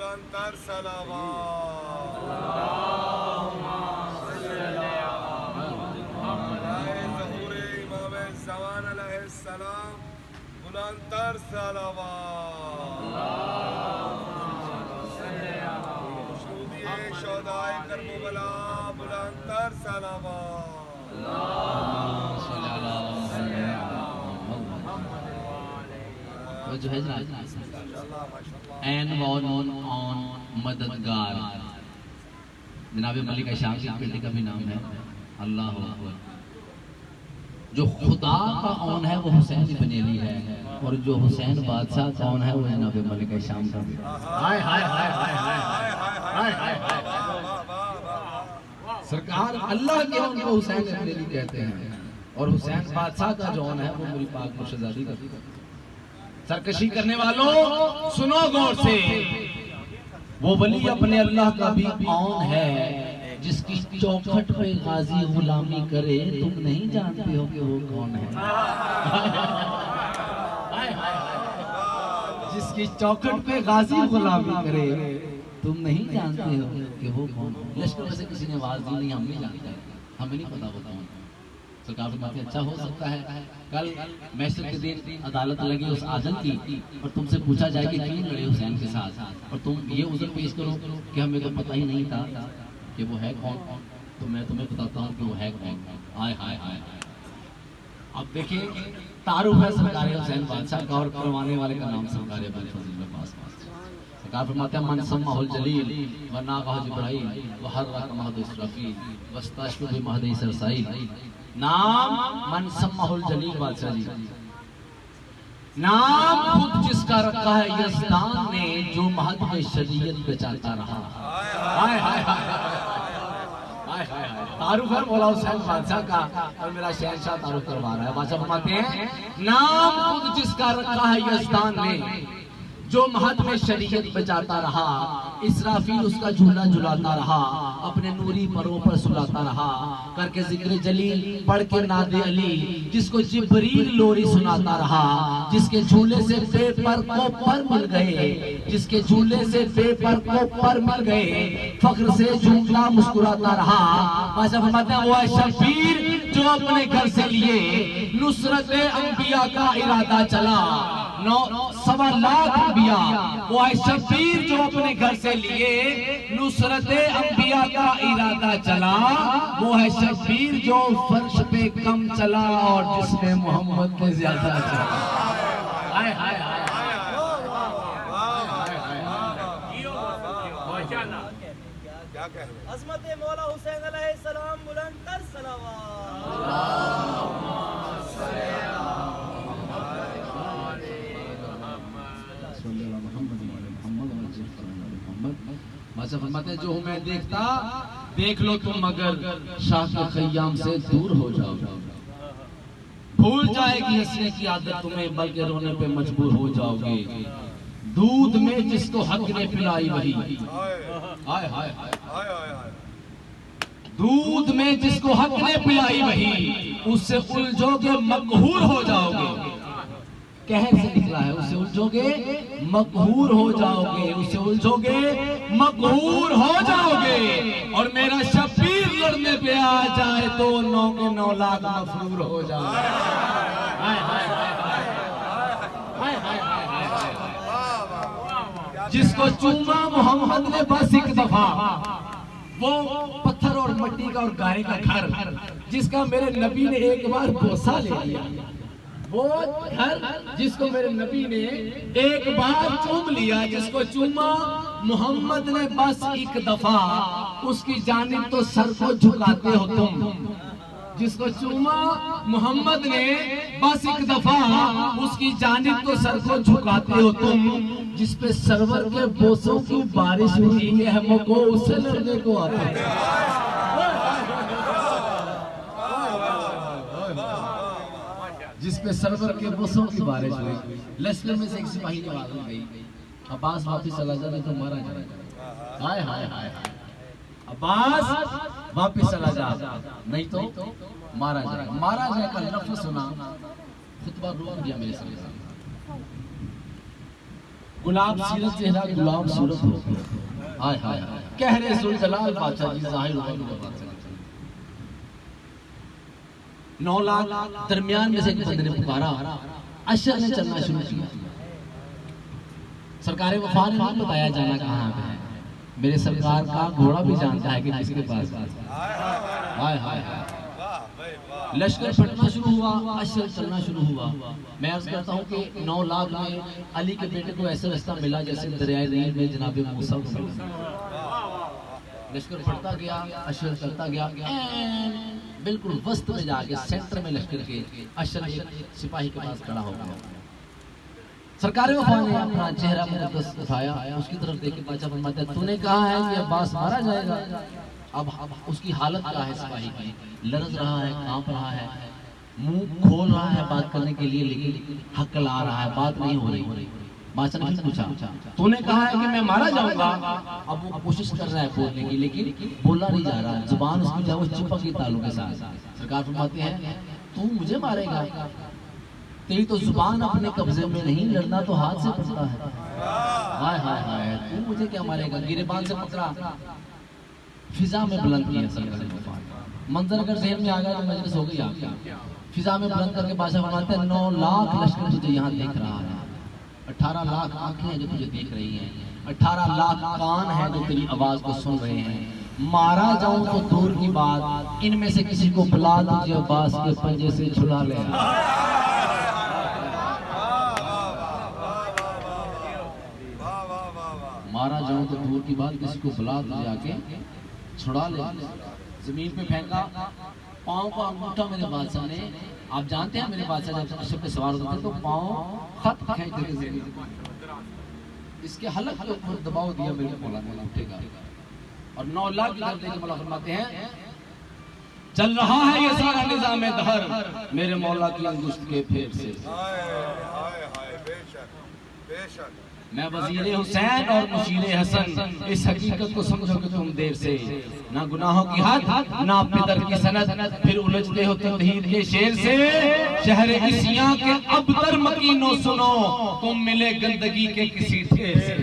बुलंदतर सलावत। ज़हूरे इमाम ज़मान अलैहिस्सलाम बुलंदतर सलावत। शुहदाए शोहदाए करबला बुलंदतर सलावत। जो है एन वन ऑन मददगार जनाब मलिक शाम की बेटे का भी नाम है अल्लाह अकबर। जो खुदा का ऑन है वो हुसैन बनेली है और जो हुसैन बादशाह का ऑन है वो जनाब मलिक शाम का। हाय हाय हाय हाय हाय हाय सरकार अल्लाह के ऑन को हुसैन बनेली कहते हैं और हुसैन बादशाह का जो ऑन है वो मेरी पाक मुर्शदादी का। सरकशी करने वालों सुनो गौर से, वो वली अपने अल्लाह का भी ऑन है जिसकी चौखट पे गाजी गुलामी करे, तुम नहीं जानते हो कि वो कौन है। जिसकी चौखट पे गाजी गुलामी करे, तुम नहीं जानते हो कि वो कौन है। लश्कर में से किसी ने आवाज दी नहीं, हम नहीं जानते, हमें नहीं पता वो कौन है। सरकार फरमाते अच्छा हो सकता है कल महशर के दिन अदालत लगी उस आदम की और तुमसे पूछा जाए कि क्यों लड़े हुसैन के साथ और तुम ये उज़र पेश करो कि हमें तो पता ही नहीं था कि वो है कौन, तो मैं तुम्हें बताता हूँ कि वो है कौन। हाय हाय हाय। अब देखिए तारुफ है सरकार हुसैन बादशाह का और करवाने वाले का नाम सरकार अबुल फज़ल अब्बास। सरकार फरमाते हैं मन सम्माहुल जलील व नागह जिब्राइल व हर्रक महद इसराफील वस्तशफु बि महदी सरसाइल। नाम मन सम्माहुल जलील बादशाह जी, नाम खुद जिसका रखा है यज़दान ने जो महद में शरीयत बचाता रहा। हाय हाय हाय हाय हाय। तारुफ है मौला हुसैन बादशाह का और मेरा शहंशाह तारुफ करवा रहा है। बादशाह फरमाते हैं नाम खुद जिसका रखा है यज़दान ने जो महद में शरीयत बचाता रहा, इसराफील उसका झूला झुलाता रहा, अपने नूरी परों पर सुलाता रहा, करके जिक्र जलील पढ़ के नादे अली जिसको जिब्रील लोरी सुनाता रहा, जिसके झूले से बेपर को पर मिल गए, जिसके झूले से बेपर को पर मिल गए, फख्र से झूमता मुस्कुराता रहा। बादशाह फरमाते हैं वो है शबीर जो अपने घर से लिए नुसरत अंबिया का इरादा चला। 9.25 लाख अंबिया, वो है शबीर जो अपने घर से लिए नुसरत अंबिया का इरादा चला। वो है शबीर जो फर्श पे कम चला और जिसने मोहम्मद पे ज्यादा चला। हाय हाय हाय। अज़मत मौला हुसैन अलैहिस्सलाम बुलंदतर सलावत। फरमाते जो मैं देखता देख लो तुम मगर शाह के खयाम से दूर हो जाओ। भूल जाएगी हंसने की आदत तुम्हें बल्कि रोने पे मजबूर हो जाओगे। दूध में जिसको हक ने पिलाई वही, हाय हाय हाय, दूध में जिसको हक ने पिलाई वही, उससे उलझोगे मकहूर हो जाओगे। कहर से निकला है, उससे उलझोगे मकहूर हो जाओगे, उससे उलझोगे मकहूर हो जाओगे। और मेरा शबीर लड़ने पे आ जाए तो 9 के 9 लाख मफरूर हो जाओगे। हाय हाय हाय हाय हाय हाय। जिसको चूमा मोहम्मद ने बस एक दफा, वो पत्थर और मट्टी का और गाय का घर जिसका मेरे नबी ने एक बार बोसा ले लिया, वो घर जिसको मेरे नबी ने एक बार चूम लिया, जिसको चूमा मोहम्मद ने बस एक दफा, उसकी जानिब तो सर को झुकाते हो तुम। जिसको चूमा मोहम्मद ने बस एक दफा, उसकी जानिब तो सर को झुकाते हो तुम। जिस पे सरवर के बोसों की बारिश हुई है हमको उससे लड़ने को आता है। जिस पे सरवर के बोसों की बारिश हुई, लश्कर में से एक सिपाही की आवाज गई, अब्बास वापिस चला जा नहीं तो मारा जाएगा। हाय हाय हाय, अब्बास वापिस चला जा नहीं तो मारा जाएगा। मारा जाए का लफ्ज सुना, खुतबा रोक दिया मेरे सामने। गुलाब सीरत चेहरा गुलाब सूरत हो। हाय हाय हाय कह रहे जुलजलाल बादशाह जी जाहिर हो गए। 9 लाख दरमियान में से एक बंदे ने पुकारा, अशर ने चलना शुरू किया। सरकार वफा ने नहीं बताया जाना कहाँ पे है। मेरे सरकार का घोड़ा भी जानता है कि किसके पास। हाय हाय हाय लश्कर फटना शुरू हुआ, अशर चलना शुरू हुआ। मैं अर्ज करता हूँ कि 9 लाख में अली के बेटे को ऐसा रास्ता मिला जैसे दरियाए नील में जनाब मूसा को मिला। लश्कर फटता गया, अशर चलता गया, बिल्कुल वस्त में जाके सेंटर में लश्कर के अशर एक सिपाही के पास खड़ा हो गया। सरकार वफा ने अपना चेहरा मुकद्दस उठाया, उसकी तरफ देख के बादशाह फरमाता है, तूने कहा है कि अब्बास मारा जाएगा। अब उसकी हालत क्या है सिपाही की, लरज रहा है, कांप रहा है, मुंह खोल रहा है बात करने के लिए, लेकिन हकल आ रहा है, बात नहीं हो रही। बादशाह ने पूछा, तूने कहा है कि मैं मारा जाऊंगा। अब वो कोशिश कर रहा है बोलने की, लेकिन बोला नहीं जा रहा, जुबान उसकी जो है चिपक गई तालुओं के साथ। सरकार फरमाते हैं, तू मुझे मारेगा, तेरी तो जुबान अपने कब्जे में नहीं, लड़ना तो हाथ से पड़ता है। हाय हाय हाय तू मुझे क्या मारेगा। गिरेबान से पकड़ा, फिजा में बुलंद किया सरकार ने। मंजर अगर ज़हन में आ गया तो मजलिस हो गई आपकी। फिजा में बुलंद करके बादशाह फरमाते हैं, 9 लाख लश्कर तुझे यहाँ देख रहा है, 18 लाख आंखें हैं जो तुझे देख रही हैं, 18 लाख कान हैं जो तेरी आवाज को सुन रहे हैं। मारा जाऊं तो दूर की बात, इनमें से किसी को बुला तुझे अब्बास के पंजे से छुड़ा ले। मारा जाऊं तो दूर की बात, किसी को बुला तुझे आके छुड़ा ले। जमीन पे फेंका, पाँव का अंगूठा मेरे बादशाह ने, आप जानते हैं मेरे बादशाह जब अशर पे सवार होते तो पाँव खत खींचते थे जमीन पे। इसके हलक के ऊपर दबाव दिया मेरे मौला ने अंगूठे का, और 9 लाख की दर्द देके मौला फरमाते हैं, चल रहा है ये सारा निजाम दहर मेरे मौला की अंगुष्ठ के फेर से। बेशक मैं वजीर हुसैन और मुशीर हसन, इस हकीकत को समझोगे तुम देर से। ना गुनाहों की हद, ना पितर की सनद, फिर उलझते हो तौहीद के शेर से। शहर इसियां के अबतर मकीनों सुनो, तुम मिले गंदगी के किसी ढेर से।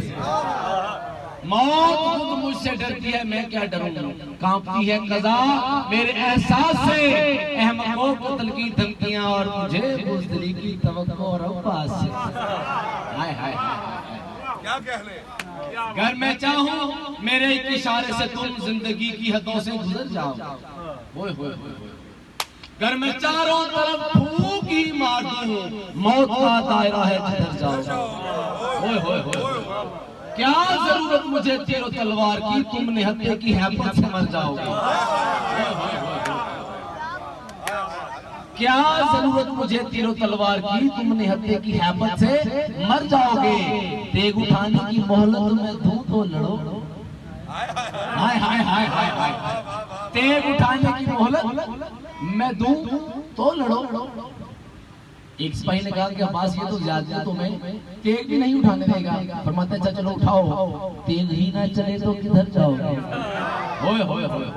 मौत खुद मुझसे डरती है, मैं क्या डरूं, कांपती है कज़ा मेरे एहसास से। अहमकों को कत्ल की धमकियां और मुझे बुज़दिली की तवक्को और अब्बास से। हाय हाय क्या कहने, अगर मैं चाहूं मेरे एक इशारे से तुम जिंदगी की हदों से गुजर जाओ। होए होए अगर मैं चारों तरफ फूंक ही मार दूं, मौत का दायरा है जिधर जाओ। होए होए होए क्या जरूरत मुझे तीर तलवार की, तुम निहत्थे की हैबत से मर जाओगे। क्या जरूरत मुझे तीर तलवार की, तुम निहत्थे की हैबत से मर जाओगे। तेग उठाने की मोहलत में दूं तो लड़ो। हाय हाय हाय हाय हाय तेग उठाने की मोहलत मैं दूं तो लड़ो। एक सिपाही ने कहा कि अब्बास ये तो ज्यादा, तुम्हें तेग भी नहीं उठाने देगा। फरमाते अच्छा चलो उठाओ, तेग ही ना चले तो किधर जाओगे। होए होए होए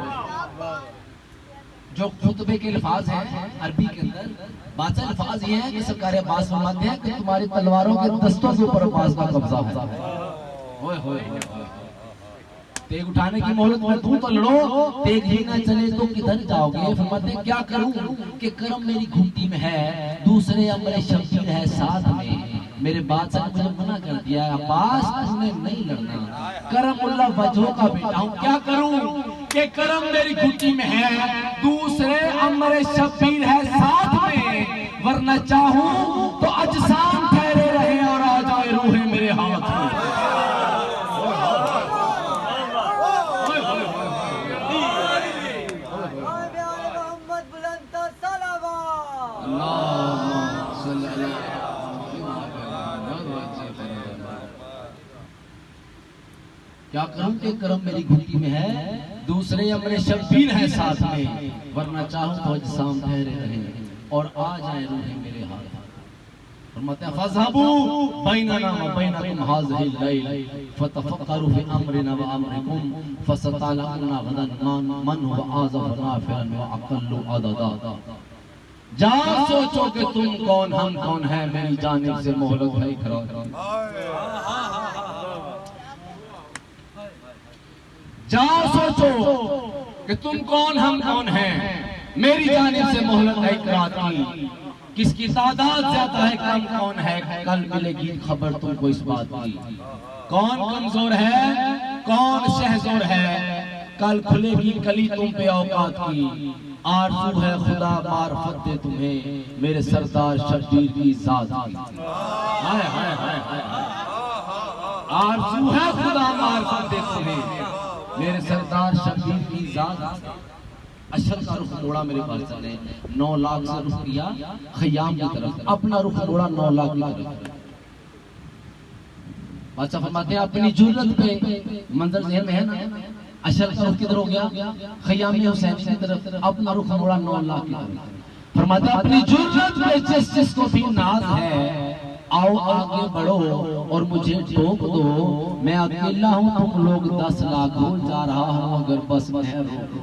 जो खुतबे के अल्फाज हैं अरबी के अंदर, बादशाह अल्फाज ये है कि सरकार अब्बास फरमाते हैं कि तुम्हारी तलवारों के दस्तों के ऊपर अब्बास का कब्जा है। होए होए तेग उठाने की मोहलत में दूं तो लड़ो, तेग ही ना चले तो किधर जाओगे। फरमाते हैं क्या करूं कि करम मेरी घुट्टी में है, दूसरे अमरे शब्बीर है साथ में। मेरे बादशाह ने मुझे मना कर दिया, अब्बास तुमने नहीं लड़ना, करमुल्लाह वजहों का बेटा हूं। क्या करूं कि करम मेरी घुट्टी में है, दूसरे अमरे शब्बीर है साथ में। वरना चाहूं तो अजसाम ठहरे रहे और आ जाए रूहें मेरे हाथ में। क्या करूं कि करम मेरी घुट्टी में है, दूसरे अमरे शब्बीर है साथ में। वरना चाहूं तो अजसाम ठहरे रहे और आ जाए रूहें मेरे हाथ। फरमाते हैं फज़हबू बैनना व बैनकुम हाज़िहिल लैल फतफक्करू फी अमरिना व अमरिकुम फसतअलमुना गदन मन हुवा आज़म नाफ़िअन व अक़ल्लु अददा। जा सोचो कि तुम कौन हम कौन है, मेरी जानिब से मोहलत है इकरार। जाओ सोचो कि तुम कौन हम कौन हैं। मेरी जानिब से मोहलत है एक रात की, किसकी तादाद ज्यादा है कम कौन है, कल मिलेगी खबर तुमको इस बात की। कौन कमजोर है कौन शहजोर है, कल खुलेगी कली तुम पे औकात की। आरज़ू है खुदा मार्फत दे तुम्हें, मेरे सरदार शब्बीर की जात की। हाय हाय हाय हाय, आरज़ू है खुदा मार्फत दे तुम्हें, मेरे सरदार शब्बीर की जात। अशर का रुख मोड़ा मेरे बादशाह ने, 9 लाख से रुख किया खयाम की तरफ, अपना रुख मोड़ा 9 लाख की तरफ। बादशाह फरमाते हैं अपनी जुर्रत पे, मंजर ज़हन में है ना, अशर का रुख किधर हो गया, खयाम हुसैन की तरफ, अपना रुख मोड़ा 9 लाख की तरफ। फरमाते हैं अपनी जुर्रत पे जिस जिसको भी नाज है, आओ आगे बढ़ो और मुझे टोक दो। मैं अकेला हूँ तुम लोग 10 लाख हो, जा रहा हूँ अगर बस मैं रोको।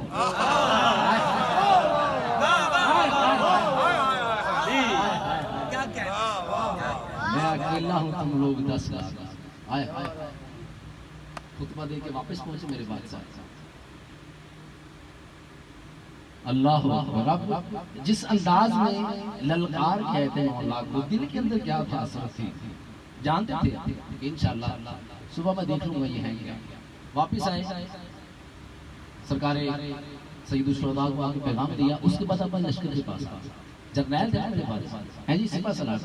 मैं अकेला हूँ तुम लोग 10 लाख। आए खुतबा दे के वापस पहुंचे मेरे बादशाह। अल्लाह अकबर। जिस अंदाज में ललकार कहते हैं 9 लाख को, दिल के अंदर क्या था असर थी जानते थे। इंशाअल्लाह सुबह मैं देख लूंगा ये है क्या। वापिस आए सरकार सईदुल शुहदा को आके पैगाम दिया, उसके बाद अपन लश्कर के पास जर्नैल थे मेरे पास है जी सिपा सलार।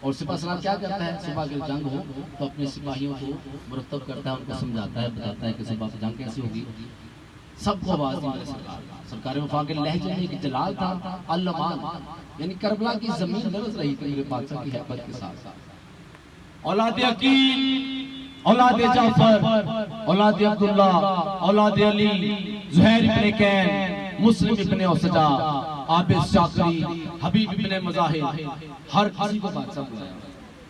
और सिपा सलार क्या करता है, सुबह अगर जंग हो तो अपने सिपाहियों को मुरतब करता है, उनको समझाता है, बताता है कि सुबह जंग कैसी होगी। सबको आवाज दी मेरे सरकार वफा के लहजे में कि जलाल था अल-अमान, यानी करबला की जमीन लरज रही थी मेरे बादशाह की हैबत के साथ। औलाद अकील, औलाद जाफर, औलाद अब्दुल्ला, औलाद अली, ज़ुहैर इब्ने कैन, मुस्लिम इब्ने उसजा, आबिद शाकरी, हबीब इब्ने मज़ाहिर, हर किसी को बादशाह बुलाया।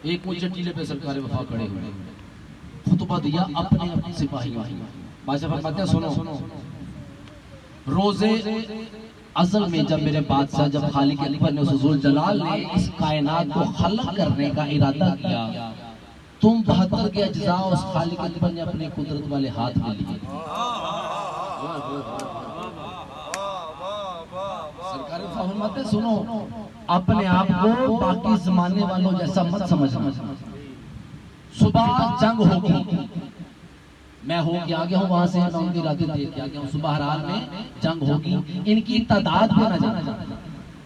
एक ऊंचे टीले पे सरकार वफा खड़े हुए, खुतबा दिया अपने अपने सिपाहियों। बादशाह फरमाते हैं सुनो, रोजे असल में जब मेरे बादशाह जब खालिक अकबर ने हुज़ूर जलाल ने इस कायनात को खलक करने का इरादा किया, तुम 72 के अज्जा उस खालिक अकबर ने अपने कुदरत वाले हाथ में लिए। सरकार फरमाते हैं सुनो, अपने आप को बाकी जमाने वालों जैसा मत समझना। सुबह जंग होगी, मैं हो गया गया हूँ वहां से, मैं उनकी रातें देख के आ गया हूँ। सुबह हरार में जंग होगी, इनकी तादाद पे न जाना।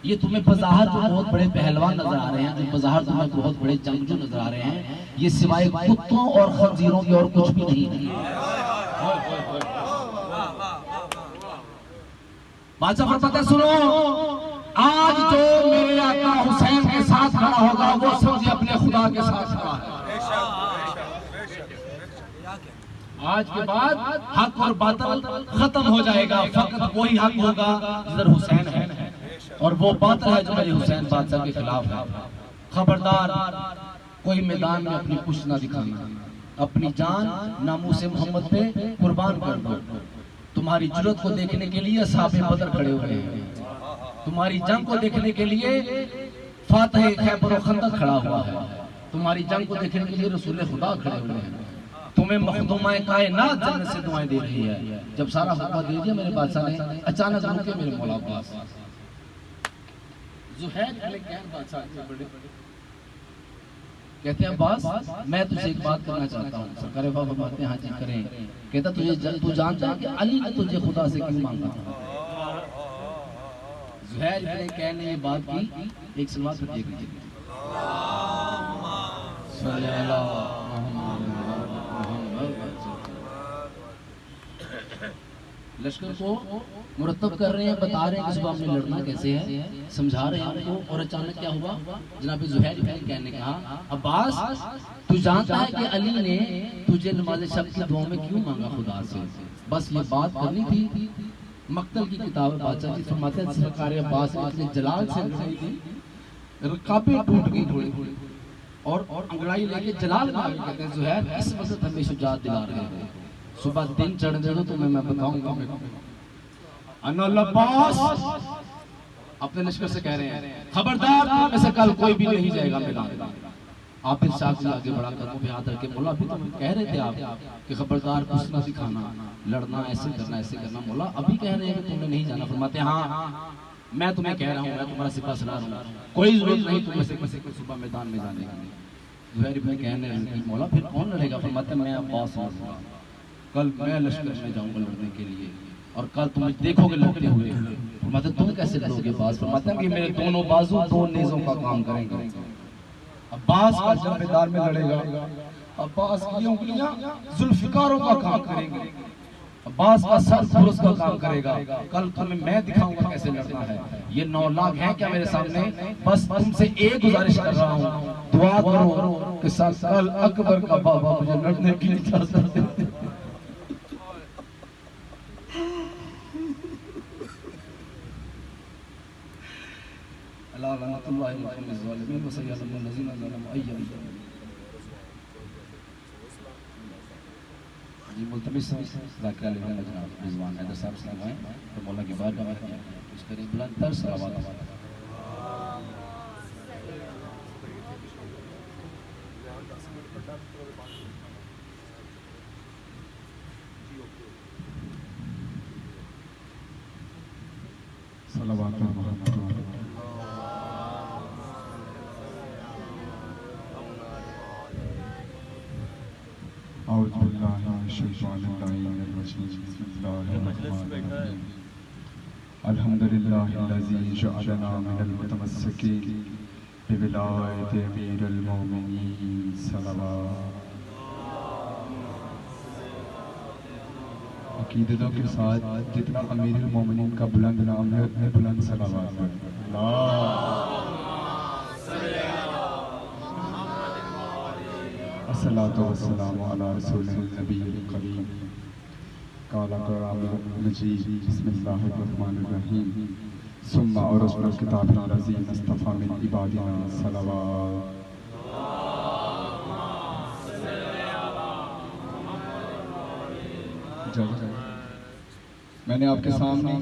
ये तुम्हें बज़ाहिर जो बहुत बड़े पहलवान नजर आ रहे हैं, जो बज़ाहिर तुम्हें बहुत बड़े जंगजू नजर आ रहे हैं, ये सिवाय कुत्तों और खंजीरों के और कुछ भी नहीं है। बादशाह फरमाता है सुनो, आज जो मेरे आका हुसैन के साथ खड़ा होगा वो समझे अपने खुदा के साथ खड़ा है। आज के बाद हक और बातिल खत्म हो जाएगा, फकत वही हक होगा जिधर हुसैन है, और वो बातिल है जो मेरे हुसैन बादशाह के खिलाफ है। खबरदार कोई मैदान में अपनी कुछ ना दिखाना, अपनी जान नामूसे मोहम्मद पे कुर्बान कर दो। तुम्हारी जुर्रत को देखने के लिए साहबे बदर खड़े हुए हैं, तुम्हारी जंग को देखने के लिए फातह खैबर और खंदक खड़ा हुआ है, तुम्हारी जंग को देखने के लिए रसूल खुदा खड़े हुए हैं। तुम्हें मखदूमाए कायनात जन्नत से दुआएं दे रही है। जब सारा हुक्म दे दिया मेरे बादशाह ने, अचानक रुके मेरे मौला पास। ज़ुहैर इब्ने कैन बादशाह कहते हैं अब्बास मैं तुझसे एक बात करना चाहता हूँ। सरकार फरमाते हैं हाँ जी करें। कहता तू जानता है कि अली ने तुझे खुदा से क्यों मांगा था? ज़ुहैर इब्ने कैन ने ये बात की, एक सलवात पर देख लीजिए। लश्कर को मुरतब कर रहे हैं, बता रहे हैं कि सुबह में लड़ना कैसे है, समझा रहे हैं उनको। और अचानक क्या हुआ, जनाब ज़ुहैर इब्ने कैन ने कहा अब्बास तू जानता है कि अली ने तुझे नमाज़ शब की दुआ में क्यों मांगा खुदा से? बस ये बात करनी थी। मक्तल की किताब बादशाह जी फरमाते हैं सरकार अब्बास इतने जलाल से लड़ाई थी, रकाबें टूट गई थोड़ी और अंगड़ाई लेके जलाल में आगे कहते हैं ज़ुहैर इस वक्त हमें शुजाअत दिला रहे हैं, सुबह दिन चढ़ दे दो तुम्हें मैं बताऊंगा। अनल अब्बास अपने लश्कर से कह रहे हैं खबरदार तुम में से कल कोई भी नहीं जाएगा मैदान। आप इरशाद को आगे बढ़ा कर मुंह पे हाथ रख के मौला अभी तो कह रहे थे आप कि खबरदार कुछ ना दिखाना, लड़ना, ऐसे करना मौला अभी कह रहे हैं कि तुमने नहीं जाना। फरमाते हाँ मैं तुम्हें कह रहा हूँ, मैं तुम्हारा सिपा सलार हूँ, कोई जरूरत नहीं तुम्हें से सुबह मैदान में जाने की। जुहैर इब्न कहने लगे मौला फिर कौन लड़ेगा? फरमाते मैं अब्बास लड़ूंगा, कल मैं लश्कर में जाऊंगा लड़ने के लिए और कल तुम देखोगे लड़ते हुए। फरमाते तुम कैसे लड़ोगे बाज? फरमाते हैं कि मेरे दोनों बाजू दो नेज़ों का काम करेंगे। अब्बास का जंबेदार में लड़ेगा, अब्बास की उंगलियां जुल्फिकारों का काम करेंगे, अब्बास का सर फुरुस का काम करेगा। कल तुम्हें मैं दिखाऊंगा कैसे लड़ना है। ये 9 लाख हैं क्या मेरे सामने? बस तुमसे एक गुजारिश कर रहा हूँ, दुआ करो कि कल अकबर का बाबा मुझे लड़ने की इजाजत दे। जी मुल्तमिस ज़ाकिर अली जनाब रिजवान हैदर साहब से आए तो मौला की बात में कुछ करें बुलंद तर सलावत। अल्हम्दुलिल्लाहिल्लज़ी जअलना मिनल मुतमस्सिकीन बिविलायति अमीरुल मोमिनीन सल्लल्लाहु। अकीदतों के साथ जितना अमीरुल मोमिनीन का बुलंद नाम है उतने बुलंद सलावत है। अस्सलातु वस्सलामु अला रसूलिल नबील करीम काला कुरानुल मजीद बिस्मिल्लाहिर रहमानिर रहीम सुम्मा औरसुल किताबिन रज़ीन मुस्तफ़ा मिन इबादिना सलावत। मैंने आपके सामने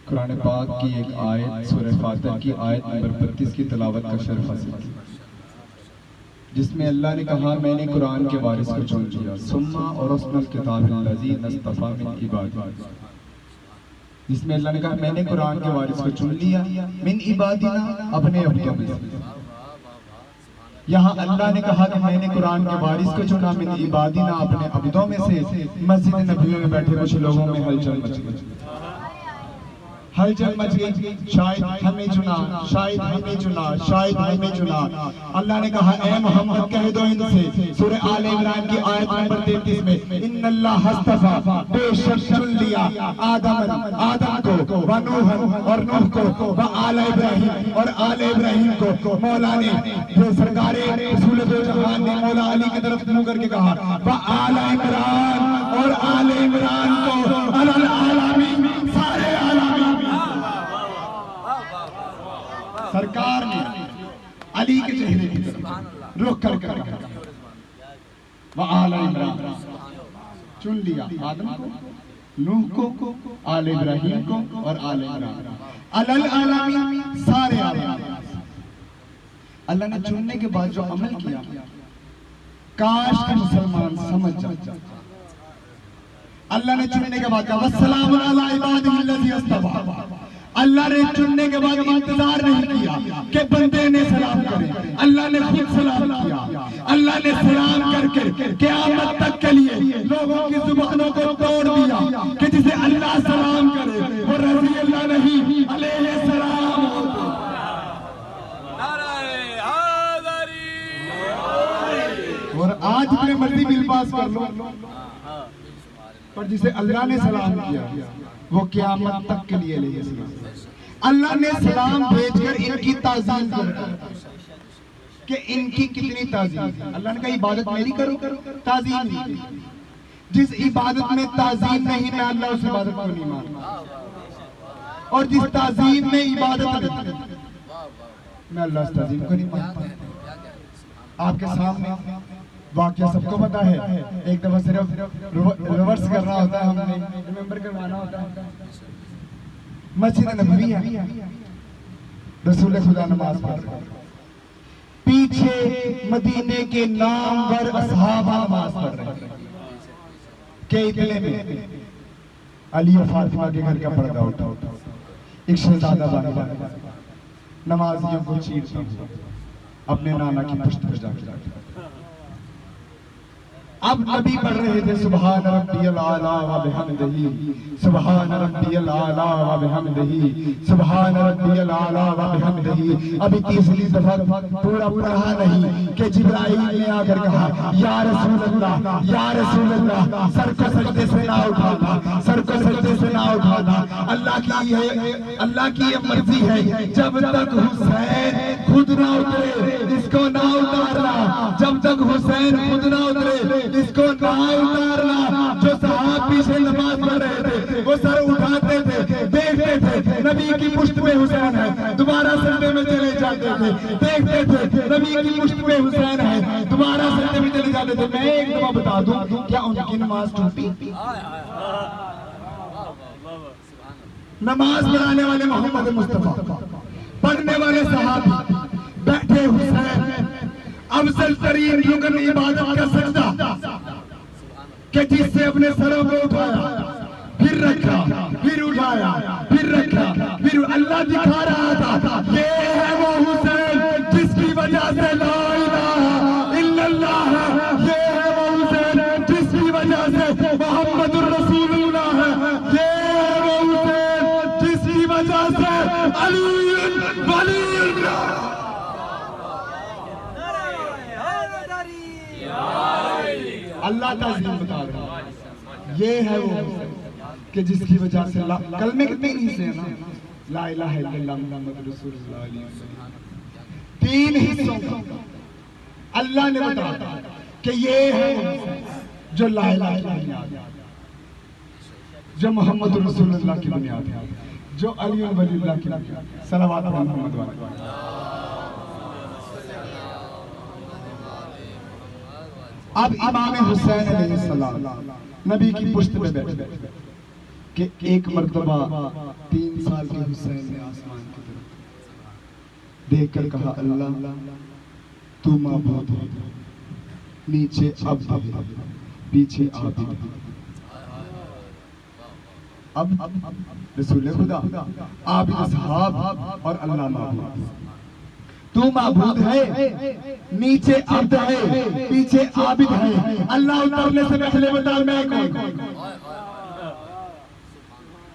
कुरान पाक की एक आयत सूरह फातिहा की आयत नंबर 32 की तिलावत का शर्फ हासिल किया, जिसमें अल्लाह ने कहा मैंने कुरान के वारिस को चुन लिया। सुम्मा औरसुल किताबिन रज़ीन मुस्तफ़ा मिन इबादिना, जिसमें अल्लाह ने कहा मैंने कुरान के वारिस को चुन लिया मिन इबादिना, अपने अब्दों में से। यहाँ अल्लाह ने कहा कि मैंने कुरान के वारिस को चुना मिन इबादिना, अपने अब्दों में से। मस्जिद नबवी में बैठे कुछ लोगों में हलचल मच गई, हलचल मच गई। शायद हमें चुना, शायद हमें चुना, शायद हमें चुना। अल्लाह ने कहा ए मोहम्मद कह दो इनसे, सूरह आल इमरान की आयत नंबर 33 में इन्नल्लाह हस्तफा, बेशक चुन लिया आदम को व नूह और नूह को व आल इब्राहिम और आल इब्राहिम को। मौला ने जो सरकारे रसूल दो जहान ने मौला अली की तरफ मुंह करके कहा व आल इमरान और आल इमरान को अलल आलमीन, सारे आलमीन। सरकार ने अली के चेहरे की तरफ रुख कर वह आल इमरान चुन लिया आदम को, नूह को, आल इब्राहिम को और आल इमरान, अलल आलमीन, सारे आलमीन। अल्लाह ने चुनने के बाद जो अमल किया, काश के मुसलमान समझ जाते। अल्लाह ने चुनने के बाद कहा वस्सलामु अला इबादिहिल्लज़ी इस्तफ़ा। अल्लाह ने चुनने के बाद इंतजार नहीं किया कि बंदे ने सलाम करे, अल्लाह ने खुद सलाम किया। अल्लाह ने सलाम करके क़यामत तक के लिए लोगों की जुबानों को तोड़ दिया कि जिसे अल्लाह सलाम करे वो रज़ी अल्लाह नहीं अलैहि सलाम होते। और आज जितने मर्जी बिल पास कर लो, पर जिसे अल्लाह ने सलाम किया वो क़यामत तक के लिए ले सलाम। अल्लाह ने सलाम भेजकर इनकी ताज़ीम कर कि इनकी कितनी ताज़ीम। अल्लाह ने कहा इबादत मेरी करो, ताज़ीम नहीं। जिस इबादत में ताज़ीम नहीं, मैं अल्लाह उस इबादत को नहीं मानता। और जिस ताज़ीम में इबादत नहीं, मैं अल्लाह उस ताज़ीम को नहीं मानता। आपके सामने वाक़या सबको पता है। एक दफा सिर्फ रिवर्स करना होता है, हमने रिमेंबर करवाना होता है। मस्जिद नबवी है, रसूल खुदा नमाज पढ़ रहे, पीछे मदीने के नामवर असहाबा नमाज पढ़ रहे हैं के इतने में अली और फातिमा के घर का पर्दा उठा, एक शहजादा बानी नमाजियों को चीरता हुआ अपने नाना की पुश्त पर जाकर अब नबी पढ़ रहे थे सुभान रब्बियल आला व बिहम्दिही, सुभान रब्बियल आला व बिहम्दिही, सुभान रब्बियल आला व बिहम्दिही। अभी तीसरी दफा पूरा पढ़ा नहीं कि जिब्राइल ने आकर कहा या रसूल अल्लाह, या रसूल अल्लाह, सर को सजदे से ना उठाना, सर को सजदे से ना उठाना। अल्लाह की ये मर्जी है, जब तक हुसैन खुद ना उतरे इसको ना उतारना, जब तक हुसैन खुद ना उतरे इसको ना उतारना। जो साहब पीछे नमाज पढ़ रहे थे वो सर उठाते थे, देखते थे नबी की पुश्त में हुसैन है, दोबारा सजदे में चले जाते थे, देखते थे नबी की पुश्त में हुसैन है, दोबारा सजदे में चले जाते थे। मैं एक दफा बता दूं, क्या उनकी नमाज टूटी? नमाज पढ़ाने वाले मोहम्मद मुस्तफा, पढ़ने वाले साहब, बैठे हुसैन, अफजल तरीन रुकन इबादत का सजदा कि जिससे अपने सरों को उठाया, फिर रखा, फिर उठाया, फिर रखा, फिर अल्लाह दिखा रहा था ये है वो हुसैन जिसकी वजह से ला इलाहा इल्लल्लाह है, ये है वो हुसैन जिसकी वजह से मोहम्मदुर रसूलुल्लाह है, ये है वो हुसैन जिसकी वजह से अली वलीउल्लाह। अल्लाह ताज़ीम बता रहा है, ये है वो कि जिसकी वजह से कलमे कितने हिस्से हैं ना, ला इलाहा इल्लल्लाह मुहम्मद रसूलुल्लाह अलैहि वसल्लम, 3 हिस्सों का अल्लाह ने बताया कि ये है जो ला इलाहा की बुनियाद है, जो मोहम्मद रसूलुल्लाह की बुनियाद है, जो अली वलीउल्लाह की बुनियाद है। सलावत मोहम्मद वाले। अब इमाम हुसैन अलैहिस्सलाम नबी की पुश्त में बैठे कि एक मर्तबा 3 साल के हुसैन ने आसमान की तरफ देखकर कहा अल्लाह तू माबूद है, नीचे अब्द है, पीछे आबिद है। अब रसूल खुदा, आबिद साहब और अल्लाह माबूद। तू माबूद है, नीचे अब्द है, पीछे आबिद है। अल्लाह उतरने से पहले बता मैं कौन?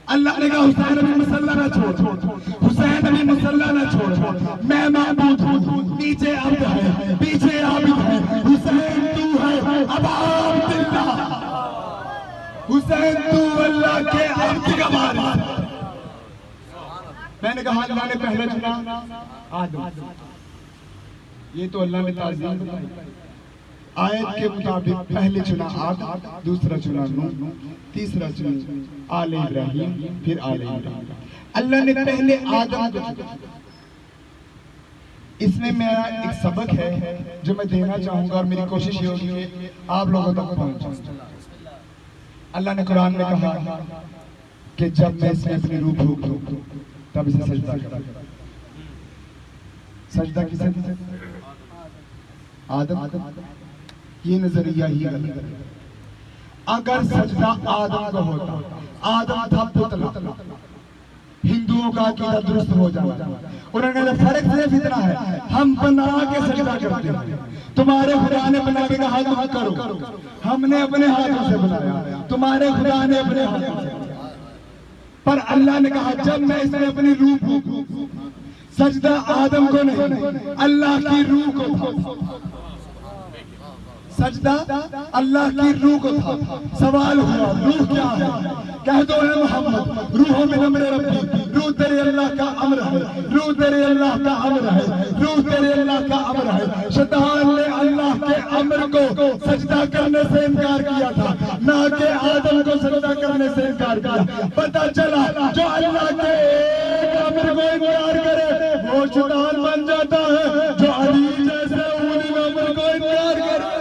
अल्लाह ने कहा हुसैन अभी मुसल्ला ना छोड़, हुसैन अभी मुसल्ला ना छोड़, मैं माबूद हूँ, नीचे अब्द है, पीछे आबिद है, हुसैन तू है अब अब्दुल्लाह, हुसैन तू अल्लाह के अब्द का वारिस। मैंने कहा अल्लाह ने पहले चुना आदम, ये तो अल्लाह ने ताज़ीम बताई। आयत के मुताबिक पहले चुना आदम, दूसरा चुना नूह, तीसरा चुना आले इब्राहिम, फिर आले इब्राहिम। अल्लाह ने पहले आदम को चुना। इसमें मेरा एक सबक है जो मैं देना चाहूंगा और मेरी कोशिश ये होगी कि आप लोगों तक पहुंचे। अल्लाह ने कुरान में कहा कि जब मैं इसमें अपनी रूह फूंक दूं तब इसे सजदा करेगा। सजदा किसे? आदम। ये नजरिया ही गलत है। अगर सजदा आदम को होता, आदम था पुतला, हिंदुओं का अकीदा दुरुस्त हो जाता। उन्होंने कहा फर्क सिर्फ इतना है हम बना के सजदा करते हैं, तुम्हारे खुदा ने बना के कहा तुम करो, हमने अपने हाथों से बनाया, तुम्हारे खुदा ने अपने हाथों से। पर अल्लाह ने कहा जब मैं इसमें अपनी रूह फूंकूं, सजदा आदम को नहीं अल्लाह की रूह को था, सजदा अल्लाह की रूह को था। सवाल हुआ रूह क्या है? कह दो है मोहम्मद रूहों में अमर रब्बी, रूह तेरे अल्लाह का अमर है, रूह तेरे अल्लाह का अमर है, रूह तेरे अल्लाह का अमर है। शैतान ने अल्लाह के अमर को सजदा करने से इनकार किया था, ना कि आदम को सजदा करने से इनकार किया। पता चला जो अल्लाह के एक अमर को इनकार करे वो शैतान बन जाता है, जो अली जैसे उली अमर को इनकार करे,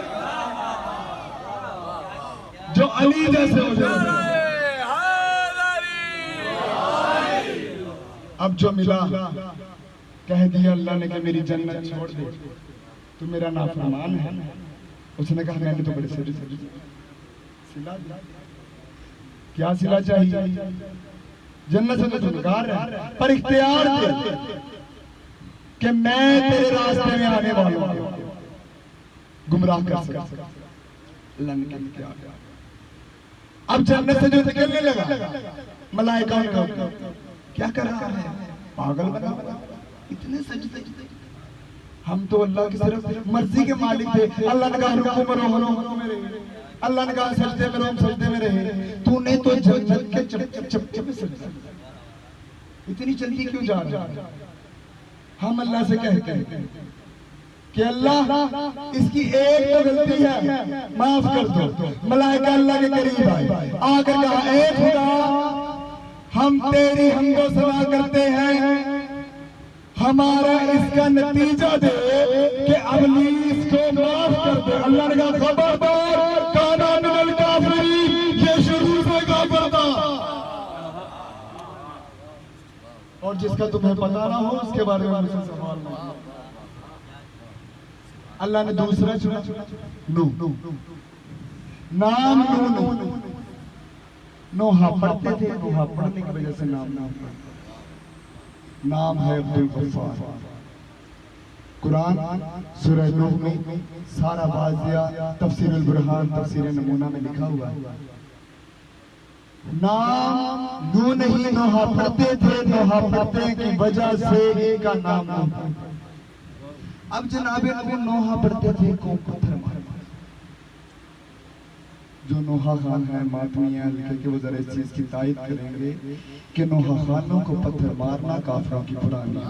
जो अली जैसे हो जाए। अब जो मिला कह दिया अल्लाह ने कि मेरी जन्नत छोड़ दे, तू मेरा नाफरमान है। उसने कहा मैंने तो बड़े सिला दिया। क्या सिला चाहिए? जन्नत से तो इनकार है, पर इख्तियार दे कि मैं तेरे रास्ते में आने वालों को गुमराह कर सकता। अब जन्नत से जो निकलने लगा, मलाइका ने कहा क्या कर रहा है, पागल बना हुआ, इतने सजदे। हम तो अल्लाह की सिर्फ मर्जी के मालिक थे। अल्लाह ने कहा रुको मरो में रहे, अल्लाह ने कहा सजदे में रहो, हम सजदे में रहे। तूने तो जन्नत के चप सजदा, इतनी जल्दी क्यों जा रहा है? हम अल्लाह से कहते हैं कि अल्लाह इसकी एक तो गलती है, माफ कर दो। मलाइका अल्लाह के करीब आए, आकर कहा ए खुदा, हम तेरी हमदो सना करते हैं, हमारा इसका नतीजा दे कि अबलीस को माफ कर दे। अल्लाह ने कहा खबरदार, काना मिनल काफिरीन, ये शुरू से काफिर था। और जिसका तुम्हें पता ना हो उसके बारे में मुझसे सवाल नहीं। अल्लाह ने दूसरा चुना, नूह, नाम नूह। नोहा पढ़ते थे, नोहा पढ़ने की वजह से नाम है अब्दुल गफ्फार। कुरान सूरह नूह में सारा वाज़िया, तफसीरुल बुरहान, तफसीर नमूना में लिखा हुआ है। नाम नूह नहीं, नोहा पढ़ते थे। नोहा पढ़ने की वजह से इनका नाम नूह। अब जनाबे नबी नोहा पढ़ते थे, कौन पत्थर मार। जो नोहा खान है, मातमियां लिखे कि वो जरा इस चीज की तायद करेंगे कि नोहा खानों को पत्थर मारना काफिरों की पुरानी है।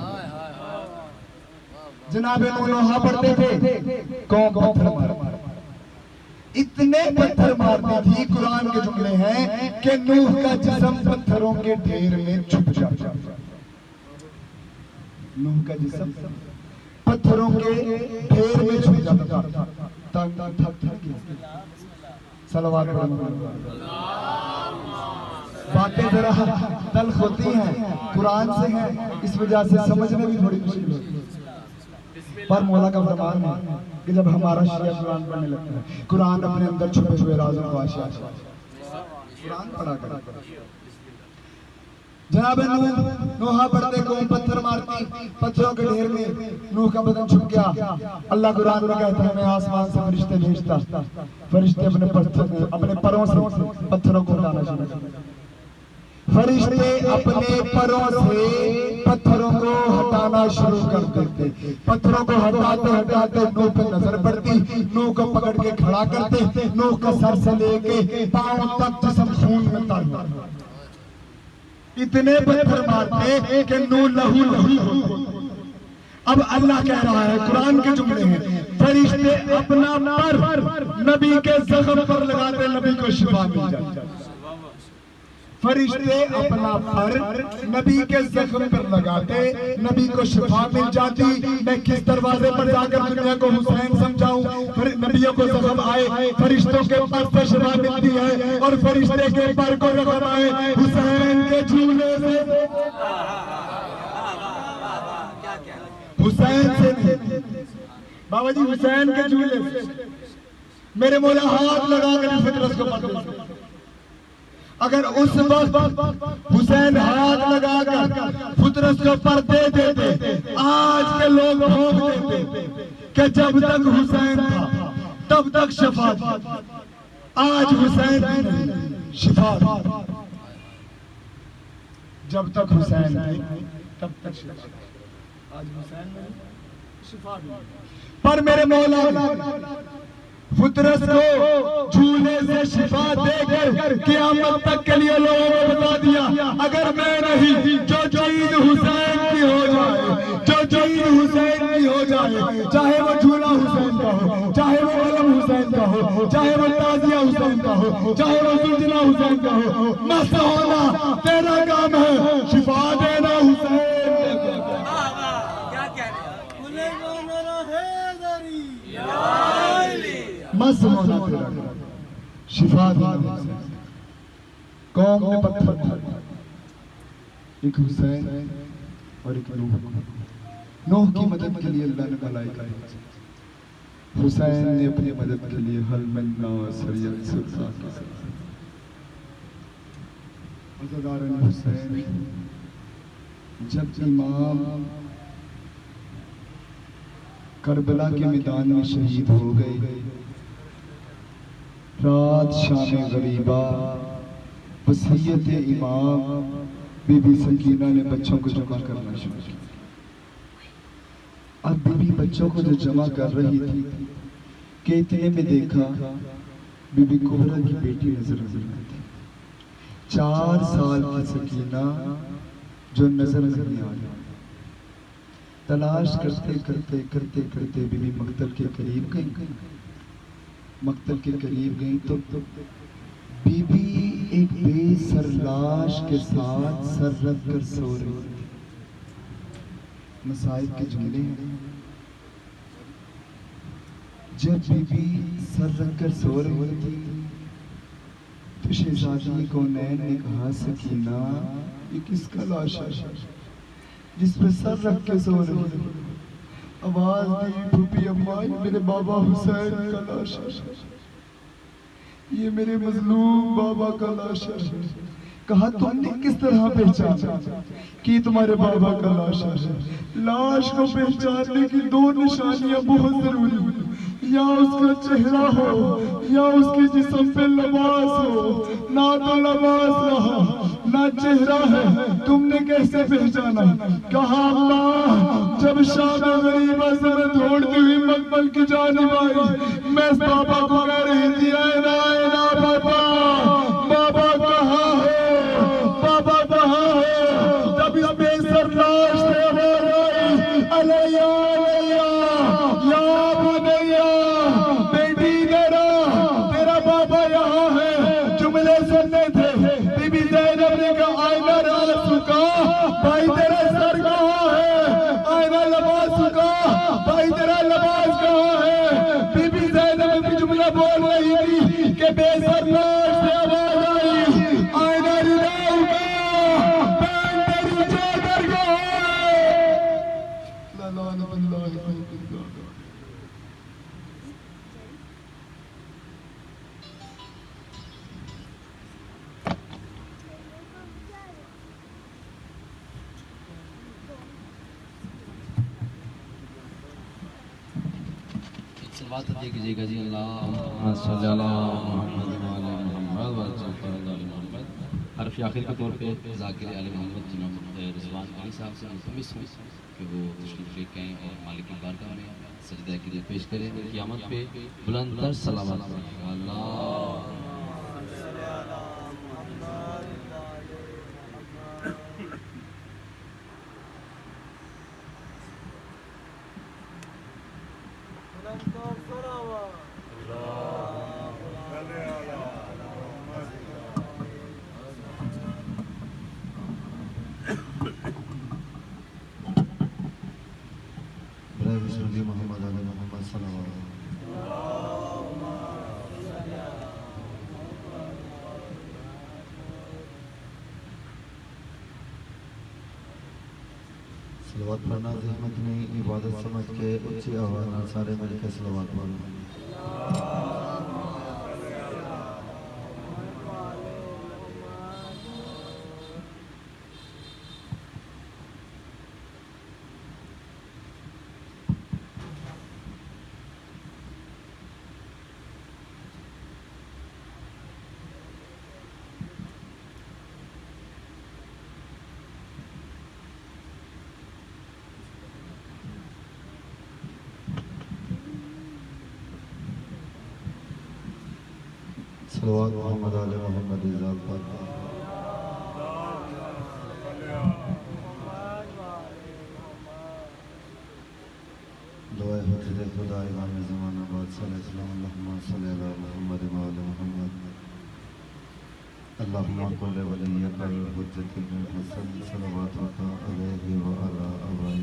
जनाबे नोहा पढ़ते थे, कौन पत्थर मार। इतने पत्थर मारती थी, कुरान के जुमले हैं कि नूह का जिस्म पत्थरों के ढेर में छुप जाता। नूह का जिस्म पत्थरों के ढेर में छुप जाता था। सलवात बातें जरा तल्ख होती हैं, कुरान से हैं, इस वजह से समझने में थोड़ी मुश्किल होती है। पर मौला का फरमान है कि जब हमारा शिया कुरान पढ़ने लगता है, कुरान अपने अंदर छुपे हुए राज़ों को आशा कुरान पढ़ा कर। जनाब नूह पढ़ते को पत्थर मारती, पत्थरों के ढेर में नूह का बदन छुप गया। अल्लाह कुरान में कहता है मैं आसमान से फरिश्ते भेजता, फरिश्ते अपने परों से पत्थरों को हटाना शुरू करते। फरिश्ते अपने परों से पत्थरों को हटाना शुरू कर देते। पत्थरों को हटाते हटाते नूह पे नजर पड़ती, नूह को पकड़ के खड़ा करते, नूह का सर से लेके पांव तक जिस्म खून में तर। इतने पत्थर मारते कि नूह लहू लहू। अब अल्लाह कह रहा है, कुरान के जुमले हैं, फरिश्ते अपना पर नबी के जख्म पर लगाते, नबी को शिफा मिल जाती। फरिश्ते अपना पर नबी के जख्म पर लगाते, नबी को शिफा मिल जाती। मैं किस दरवाजे पर जाकर दुनिया को हुसैन समझाऊं? नबियों को जख्म आए, फरिश्तों के पर से शिफा मिलती है, और फरिश्ते के पर को जख्म आए हुसैन के झूले से। हुसैन से बाबा जी, हुसैन के झूले से मेरे मौला हाथ लगा कर फितरत को पढ़ते। अगर उस वक्त हुसैन हाथ लगाकर फितरत को पर दे देते, आज के लोग भोग देते कि जब तक हुसैन था तब तक शिफा थी। आज हुसैन नहीं, शिफा थी। जब तक हुसैन थे तब तक शिफा। आज हुसैन नहीं, शिफा नहीं। पर मेरे मौला फितरत को झूले से शिफा देकर क़यामत तक के लिए लोगों को बता दिया, अगर मैं नहीं, जो चीज हुसैन की हो जाए, जो चीज हुसैन की हो जाए, चाहे वो झूला हुसैन का हो, चाहे वो कलम हुसैन का हो, चाहे वो ताजिया हुसैन का हो, चाहे वो सुलझना हुसैन का हो, मस्त होना तेरा काम है, शिफा देना हुसैन। मस्त होना तेरा, शिफा देना। कौम ने पत्थर मारे, एक हुसैन और एक नूह। नूह की मदद के लिए अल्लाह ने मलाइका भेजा। हुसैन ने अपनी मदद के लिए हल मन्ना सरियत सुल्तान के साथ अज़ादारन हुसैन जब इमाम करबला के मैदान में शहीद हो गए, रात शाम गरीबा वसीयत इमाम बीबी सकीना ने बच्चों को जमा करना शुरू किया। अब बीबी बच्चों को जो जमा कर रही थी कि इतने में देखा बीबी कुबरा की बेटी नजर आई थी, 4 साल की सकीना जो नजर नहीं आ रही। तलाश करते करते करते करते बीबी मक्तल के करीब गई। मक्तल के करीब गई तो बीबी एक बेसर लाश के साथ सर रख कर सो रही थी। मसाइब के जुमले हैं, जब बीबी सर रख कर सो रही थी तो शहजादी को नैन ने कहा, सकीना ये किसका लाश है जिस पे सर रख के सो रही है? आवाज दी, फूफी अम्मा मेरे बाबा हुसैन का लाश है, ये मेरे मजलूम बाबा का लाश है। कहा तुमने किस तरह पहचाना कि तुम्हारे बाबा का लाश है? लाश को पहचानने की 2 निशानियां बहुत जरूरी है, या उसका चेहरा हो या उसके जिस्म पे लिबास हो। ना तो लिबास रहा ना चेहरा है, तुमने कैसे पहचाना? कहा अल्लाह, जब शाम गरीबा से मैं दौड़ती हुई मकबल की जानिब आई, मैं बाबा को कह रही थी, आए ना बाबा, बाबा कहाँ हो, बाबा कहाँ हो? तब इस बेसर लाश से आवाज आई, अलैया अलैया या बुनैया, बेटी तेरा बाबा यहाँ है। जुमले सुनने थे। बीबी ज़ैनब ने कहा, आईना आंसू का भाई तेरा सर कहाँ है? आईना लिबास का भाई तेरा लिबास कहाँ है? बीबी ज़ैनब भी जुमला बोल रही थी कि बेसर लाश से आवाज आई, आईना रिदाऊ का बहन तेरी चादर कहाँ है? ला लानतुल्लाह अलैहि। बात अदा कीजिएगा जी। अल्लाह सल्लल्लाहु अलैहि मोहम्मद मोहम्मद। हरफ आखिर के तौर पे ज़ाकिर आले मोहम्मद जनाब रिजवान अली साहब से मुतमिस हूँ कि वो तशरीफ़ लेके आएँ और मालिक की बारगाह में सजदा के लिए पेश करें। क़यामत पे बुलंद तर सलावत अल्लाह। मोहम्मद अली मोहम्मद सल्लल्लाहु सलवात पढ़ना ज़हमत नहीं, इबादत समझ के ऊंची आवाज़ में सारे मिलकर सलवात पढ़ना। सलवात मोहम्मद आले मोहम्मद इज़ात पाक। दुआ हज़रत खुदा इमाम ज़माना बाद सल्लल्लाहु अलैहि मोहम्मद व आले मोहम्मद। अल्लाहुम्मा कुल्ल वलिय्यकल हुज्जतिल हसन सलवातुका अलैहि व अला आबाई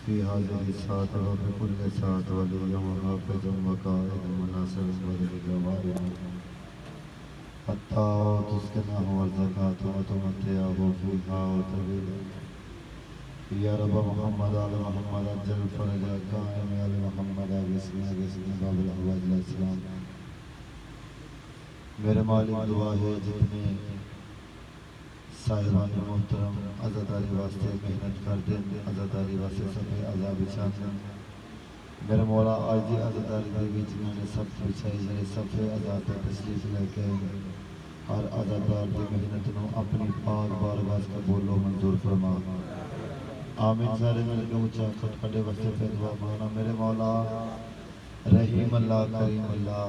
फी हाज़िहि साअत व फी कुल्लि साअत वलिय्यन व हाफ़िज़न व क़ाइदन व नासिरन व ज़िक्रुन हत्ता तुस्किनहु व ज़कातु व तुमत्तिअहु फ़ीहा व तवील या रब मोहम्मद आल मोहम्मद अज्जल फरजा कायम आल मोहम्मद बिस्मिल्लाह बाबुल हवाज सलाम। मेरे मालिक दुआ है जितने साहिबान मोहतरम आज़ादारी वास्ते मेहनत कर दें, आज़ादारी वास्ते सफ़े आज़ाद बिछाते मेरे मौला आज की आज़ादारी के बीच मैंने सब बिछाई मेरे सफ़े आज़ाद पर तशरीफ लेके हर आज़ादार की मेहनत को अपनी पाक बारगाह कबूलो मंजूर फरमा। आमीन। सारे मिल के ऊंचा खटखटे वस्ते पे दुआ मांगना। मेरे मौला रहीम अल्लाह करीम अल्लाह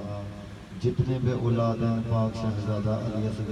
जितने भी औलाद हैं पाक शहजादा अली असगर